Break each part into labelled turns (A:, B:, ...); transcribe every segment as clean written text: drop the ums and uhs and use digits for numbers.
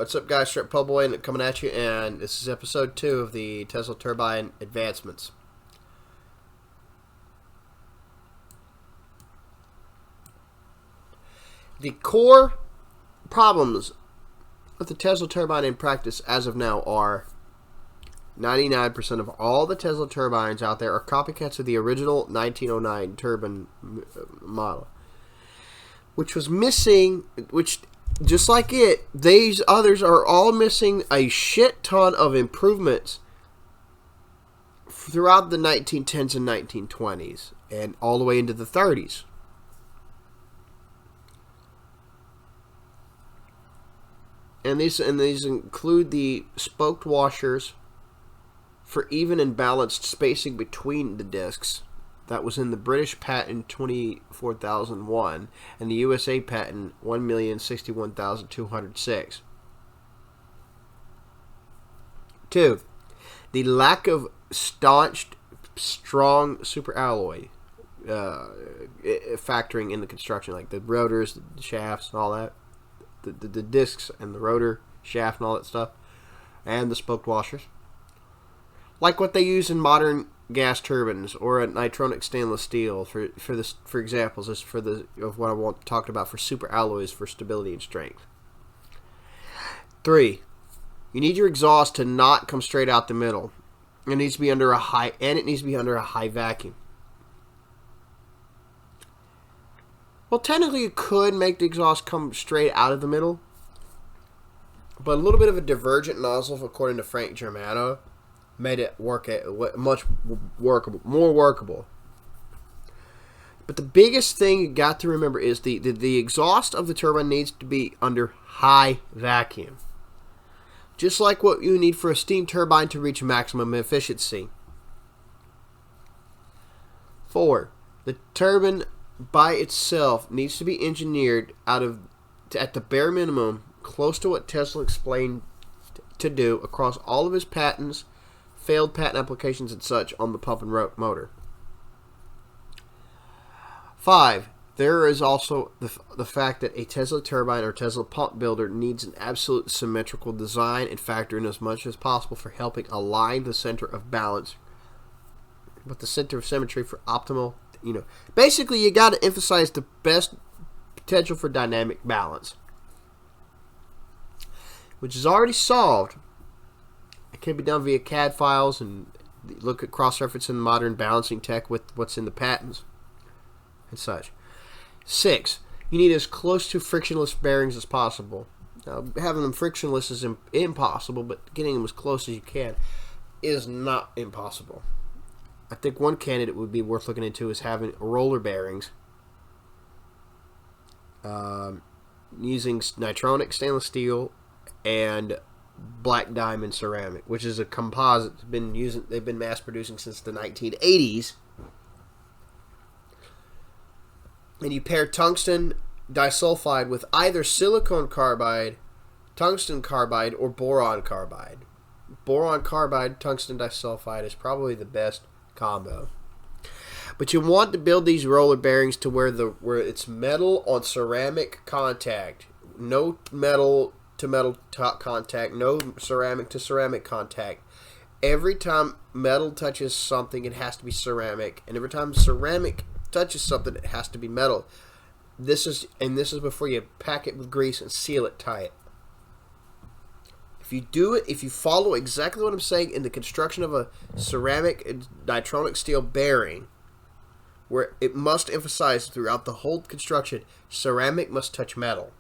A: What's up, guys? Strip Pubboy coming at you, and this is episode 2 of the Tesla Turbine Advancements. The core problems with the Tesla turbine in practice as of now are 99% of all the Tesla turbines out there are copycats of the original 1909 turbine model, which was missing, just like it, these others are all missing a shit ton of improvements throughout the 1910s and 1920s and all the way into the 30s. And these include the spoked washers for even and balanced spacing between the discs. That was in the British patent 24001 and the USA patent 1,061,206. 2. The lack of staunched, strong superalloy factoring in the construction, like the rotors, the shafts, and all that. The discs and the rotor shaft and all that stuff, and the spoked washers. Like what they use in modern gas turbines or a nitronic stainless steel for examples of what I talked about for super alloys for stability and strength. 3. You need your exhaust to not come straight out the middle. It needs to be under a high vacuum. Well, technically you could make the exhaust come straight out of the middle, but a little bit of a divergent nozzle, according to Frank Germano, made it more workable. But the biggest thing you got to remember is the exhaust of the turbine needs to be under high vacuum. Just like what you need for a steam turbine to reach maximum efficiency. 4. The turbine by itself needs to be engineered at the bare minimum, close to what Tesla explained to do across all of his patents, failed patent applications, and such on the pump and motor. 5. There is also the fact that a Tesla turbine or Tesla pump builder needs an absolute symmetrical design and factor in as much as possible for helping align the center of balance with the center of symmetry for optimal. Basically, you got to emphasize the best potential for dynamic balance, which is already solved. It can be done via CAD files and look at cross-referencing modern balancing tech with what's in the patents and such. 6. You need as close to frictionless bearings as possible. Now, having them frictionless is impossible, but getting them as close as you can is not impossible. I think one candidate would be worth looking into is having roller bearings using nitronic stainless steel and black diamond ceramic, which is a composite they've been mass producing since the 1980s. And you pair tungsten disulfide with either silicon carbide, tungsten carbide, or boron carbide. Boron carbide, tungsten disulfide is probably the best combo. But you want to build these roller bearings to where it's metal on ceramic contact. No metal to metal contact, no ceramic to ceramic contact. Every time metal touches something, it has to be ceramic, and every time ceramic touches something, it has to be metal. This is before you pack it with grease and seal it tight. If you follow exactly what I'm saying in the construction of a ceramic and nitronic steel bearing, where it must emphasize throughout the whole construction, ceramic must touch metal.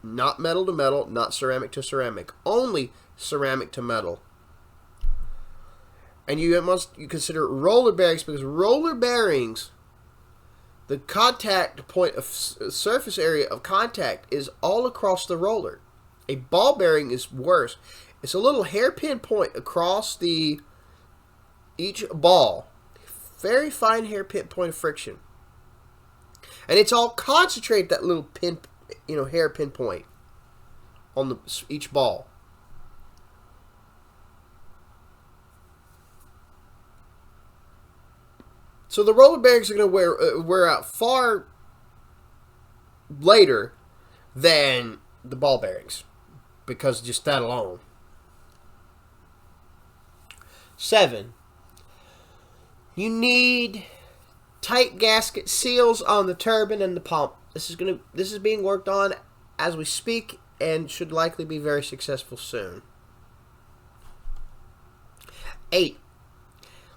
A: Not metal to metal, not ceramic to ceramic. Only ceramic to metal. And you consider roller bearings, because roller bearings, the contact point of surface area of contact is all across the roller. A ball bearing is worse. It's a little hairpin point across each ball. Very fine hairpin point of friction. And it's all concentrated, that little hairpin point on each ball. So the roller bearings are going to wear out far later than the ball bearings, because just that alone. 7. You need tight gasket seals on the turbine and the pump. This is being worked on as we speak and should likely be very successful soon. 8.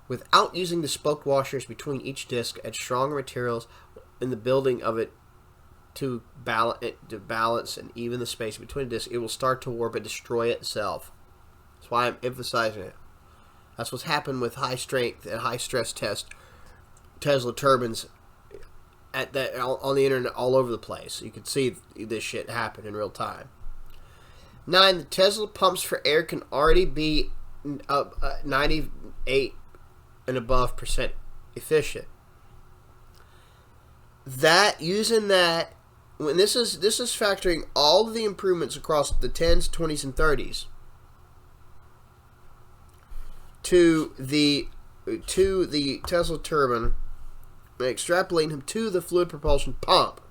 A: Without using the spoked washers between each disc, add stronger materials in the building of it to balance and even the space between the discs. It will start to warp and destroy itself. That's why I'm emphasizing it. That's what's happened with high strength and high stress test Tesla turbines on the internet all over the place. You can see this shit happen in real time. 9. The Tesla pumps for air can already be 98 and above % efficient. Using that, when this is factoring all of the improvements across the 10s, 20s, and 30s to the Tesla turbine, and extrapolating them to the fluid propulsion pump.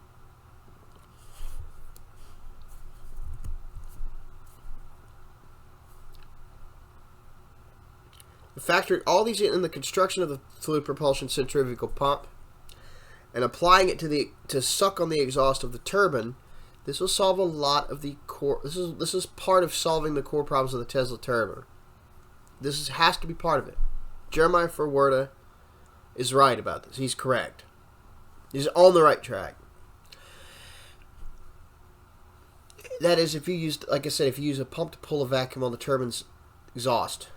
A: Factoring all these in the construction of the fluid propulsion centrifugal pump and applying it to suck on the exhaust of the turbine, this will solve a lot of the core. This is part of solving the core problems of the Tesla turbine. This has to be part of it. Jeremiah Ferwerda is right about this. He's correct. He's on the right track. That is, if you use, like I said, if you use a pump to pull a vacuum on the turbine's exhaust.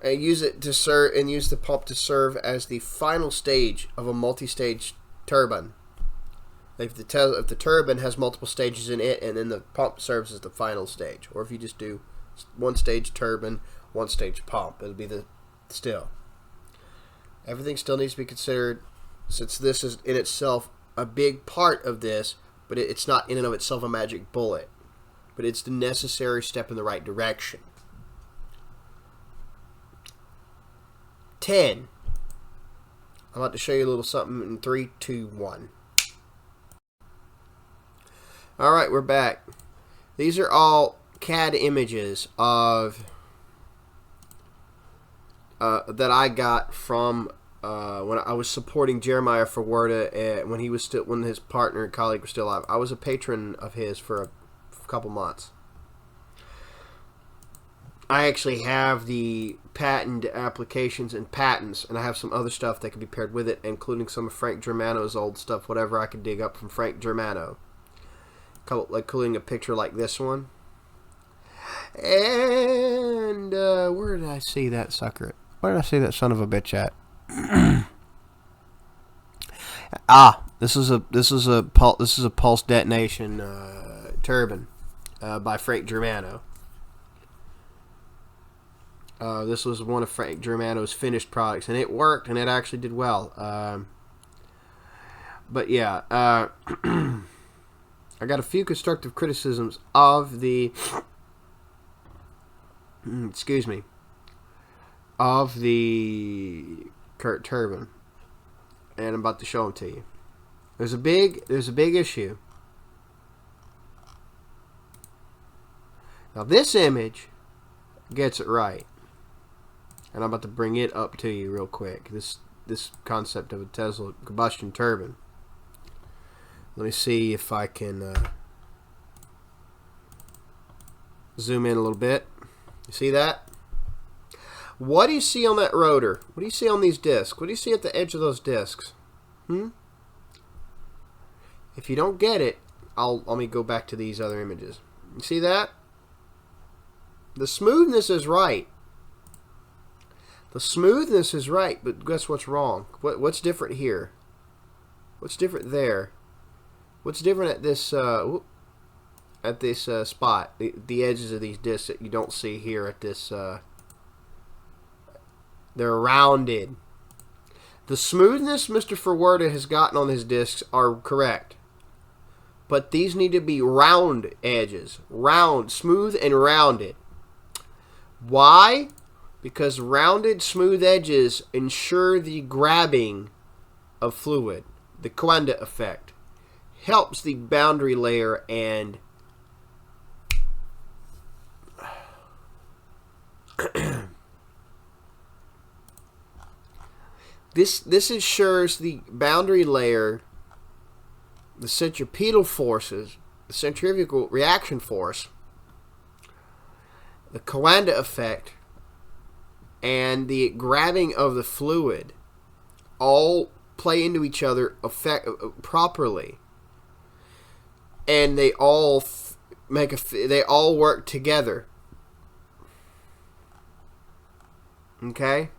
A: And use the pump to serve as the final stage of a multi-stage turbine. If the turbine has multiple stages in it, and then the pump serves as the final stage, or if you just do one stage turbine, one stage pump, it'll be everything still needs to be considered, since this is in itself a big part of this, but it's not in and of itself a magic bullet, but it's the necessary step in the right direction. 10. I'm about to show you a little something in 3, 2, 1. Alright, we're back. These are all CAD images of that I got from when I was supporting Jeremiah Ferwerda when his partner and colleague were still alive. I was a patron of his for a couple months. I actually have the patent applications and patents, and I have some other stuff that can be paired with it, including some of Frank Germano's old stuff, whatever I could dig up from Frank Germano. Including a picture like this one. And where did I see that sucker? Where did I see that son of a bitch at? This is a pulse detonation turbine by Frank Germano. This was one of Frank Germano's finished products, and it worked, and it actually did well. But yeah, I got a few constructive criticisms of the of the turbine, and I'm about to show them to you. There's a big issue. Now this image gets it right, and I'm about to bring it up to you real quick. This concept of a Tesla combustion turbine. Let me see if I can zoom in a little bit. You see that? What do you see on that rotor? What do you see on these discs? What do you see at the edge of those discs? If you don't get it, let me go back to these other images. You see that? The smoothness is right. The smoothness is right, but guess what's wrong? What's different here? What's different there? What's different at this spot? The edges of these discs that you don't see here at this. They're rounded. The smoothness Mr. Ferwerda has gotten on his discs are correct. But these need to be round edges. Round, smooth and rounded. Why? Because rounded, smooth edges ensure the grabbing of fluid. The Coanda effect helps the boundary layer and this ensures the boundary layer, the centripetal forces, the centrifugal reaction force, the Coanda effect, and the grabbing of the fluid all play into each other properly, and they all they all work together. Okay.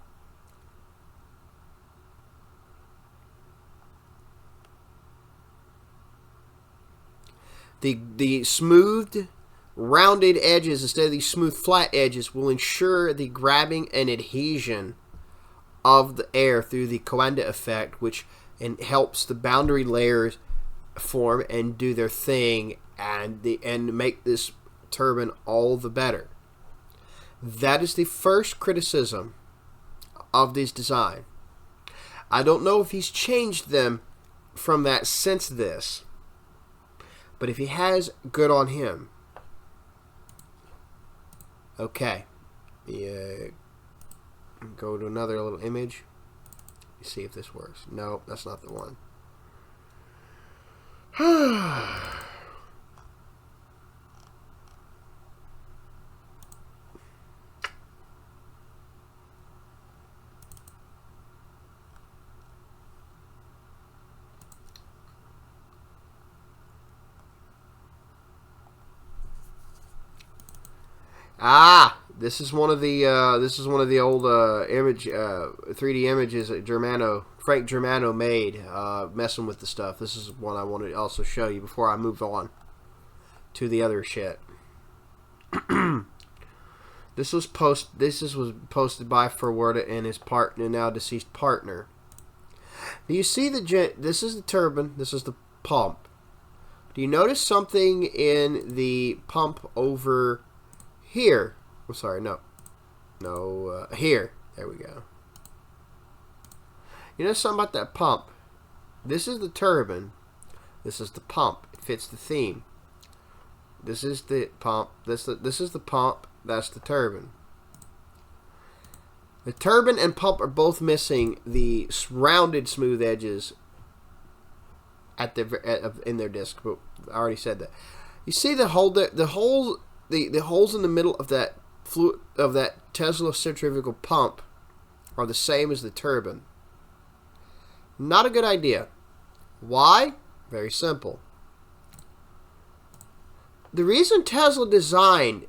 A: The smoothed, rounded edges instead of these smooth, flat edges will ensure the grabbing and adhesion of the air through the Coanda effect, which helps the boundary layers form and do their thing and make this turbine all the better. That is the first criticism of this design. I don't know if he's changed them from that since this. But if he has, good on him. Okay. Yeah. Go to another little image. See if this works. No, that's not the one. This is one of the old image 3D images that Frank Germano made messing with the stuff. This is one I want to also show you before I move on to the other shit. This was posted by Ferwerda and his partner, now deceased partner. Do you see this is the turbine, this is the pump. Do you notice something in the pump over here? I'm sorry, here. There we go. You know something about that pump? This is the turbine. This is the pump. It fits the theme. This is the pump. This is the pump. That's the turbine. The turbine and pump are both missing the rounded, smooth edges in their disc. But I already said that. You see the holes in the middle of that Tesla centrifugal pump are the same as the turbine. Not a good idea. Why? Very simple. The reason Tesla designed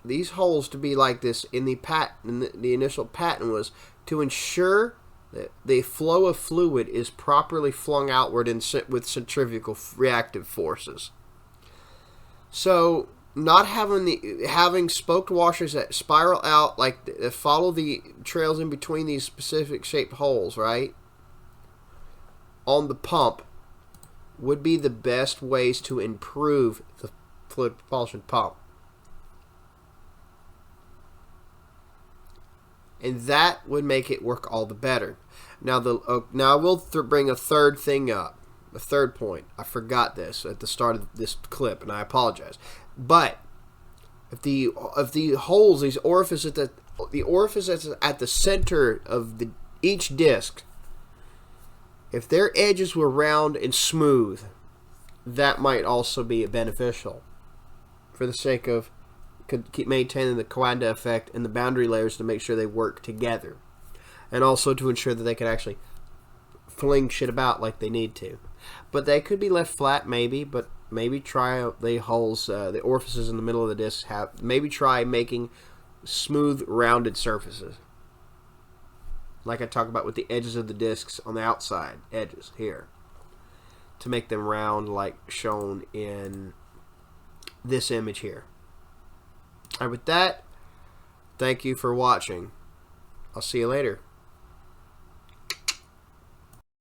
A: these holes to be like this in the initial patent was to ensure that the flow of fluid is properly flung outward with centrifugal reactive forces. So, not having spoked washers that spiral out, that follow the trails in between these specific shaped holes, right, on the pump, would be the best ways to improve the fluid propulsion pump. And that would make it work all the better. Now, now I will bring a third thing up, a third point. I forgot this at the start of this clip, and I apologize. But if the holes, these orifices, the orifices at the center of each disc, if their edges were round and smooth, that might also be beneficial for the sake of keep maintaining the Coanda effect and the boundary layers to make sure they work together, and also to ensure that they can actually fling shit about like they need to. But they could be left flat, maybe. But maybe try the holes, the orifices in the middle of the disc. Maybe try making smooth, rounded surfaces, like I talk about with the edges of the discs on the outside edges here, to make them round, like shown in this image here. Alright, with that, thank you for watching. I'll see you later.